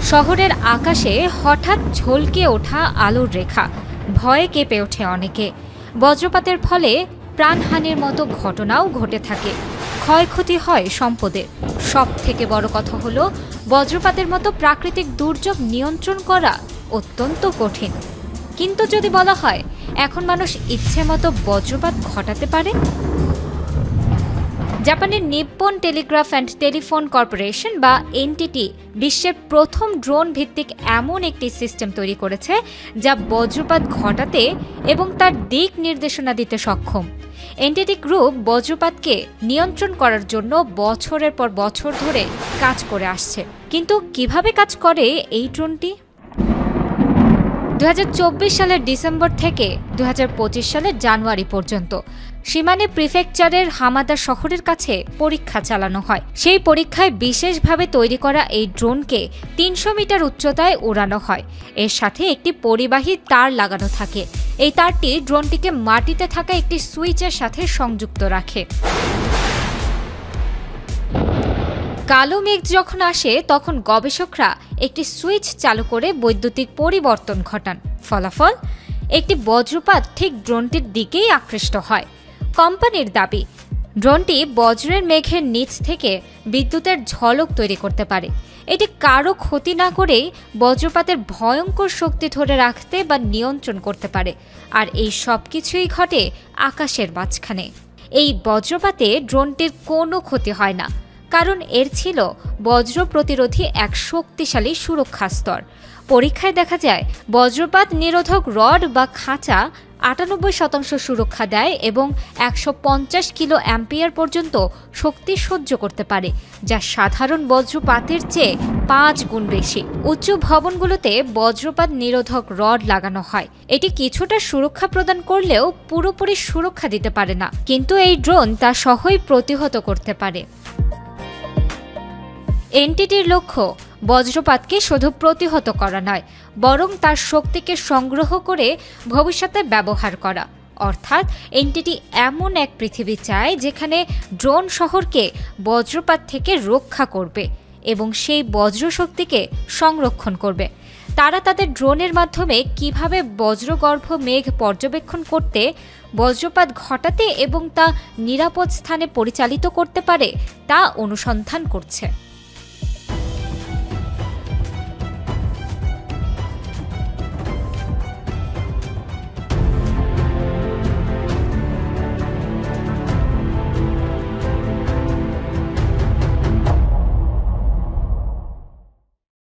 শহরের আকাশে হঠাৎ ঝলকে ওঠা আলোর রেখা, ভয়ে কেঁপে ওঠে অনেকে। বজ্রপাতের ফলে প্রাণহানির মতো ঘটনাও ঘটে থাকে, ক্ষয়ক্ষতি হয় সম্পদের। সবথেকে বড় কথা হলো, বজ্রপাতের মতো প্রাকৃতিক দুর্যোগ নিয়ন্ত্রণ করা অত্যন্ত কঠিন। কিন্তু যদি বলা হয় এখন মানুষ ইচ্ছে মতো বজ্রপাত ঘটাতে পারে। জাপানের Nippon Telegraph and telephone corporation বা এনটিটি বিশ্বের প্রথম ড্রোন ভিত্তিক এমন একটি সিস্টেম তৈরি করেছে যা বজ্রপাত ঘটাতে এবং তার দিক নির্দেশনা দিতে সক্ষম। এনটিটি গ্রুপ বজ্রপাতকে নিয়ন্ত্রণ করার জন্য বছরের পর বছর ধরে কাজ করে আসছে। কিন্তু কিভাবে কাজ করে এই ড্রোনটি? 2024 সালের ডিসেম্বর থেকে 2025 সালের জানুয়ারি পর্যন্ত শিমানে প্রিফেকচারের হামাদা শহরের কাছে পরীক্ষা চালানো হয়। সেই পরীক্ষায় বিশেষভাবে তৈরি করা এই ড্রোনকে 300 মিটার উচ্চতায় উড়ানো হয়। এর সাথে একটি পরিবাহী তার লাগানো থাকে। এই তারটি ড্রোনটিকে মাটিতে থাকা একটি সুইচের সাথে সংযুক্ত রাখে। কালো মেঘ যখন আসে তখন গবেষকরা একটি সুইচ চালু করে বৈদ্যুতিক পরিবর্তন ঘটান। ফলাফল, একটি বজ্রপাত ঠিক ড্রোনটির দিকেই আকৃষ্ট হয়। কোম্পানির দাবি, ড্রোনটি বজ্রের মেঘের নিচ থেকে বিদ্যুতের ঝলক তৈরি করতে পারে। এটি কারো ক্ষতি না করেই বজ্রপাতের ভয়ঙ্কর শক্তি ধরে রাখতে বা নিয়ন্ত্রণ করতে পারে। আর এই সব কিছুই ঘটে আকাশের মাঝখানে। এই বজ্রপাতে ড্রোনটির কোনো ক্ষতি হয় না, কারণ এর ছিল বজ্র প্রতিরোধী এক শক্তিশালী সুরক্ষা স্তর। পরীক্ষায় দেখা যায় বজ্রপাত নিরোধক রড বা খাঁচা 98% সুরক্ষা দেয় এবং 150 কিলো অ্যাম্পিয়ার পর্যন্ত শক্তি সহ্য করতে পারে, যা সাধারণ বজ্রপাতের চেয়ে 5 গুণ বেশি। উচ্চ ভবনগুলোতে বজ্রপাত নিরোধক রড লাগানো হয়। এটি কিছুটা সুরক্ষা প্রদান করলেও পুরোপুরি সুরক্ষা দিতে পারে না, কিন্তু এই ড্রোন তা সহই প্রতিহত করতে পারে। এনটিটির লক্ষ্য বজ্রপাতকে শুধু প্রতিহত করা নয়, বরং তার শক্তিকে সংগ্রহ করে ভবিষ্যতে ব্যবহার করা। অর্থাৎ এনটিটি এমন এক পৃথিবী চায় যেখানে ড্রোন শহরকে বজ্রপাত থেকে রক্ষা করবে এবং সেই বজ্রশক্তিকে সংরক্ষণ করবে। তারা তাদের ড্রোনের মাধ্যমে কিভাবে বজ্রগর্ভ মেঘ পর্যবেক্ষণ করতে, বজ্রপাত ঘটাতে এবং তা নিরাপদ স্থানে পরিচালিত করতে পারে তা অনুসন্ধান করছে।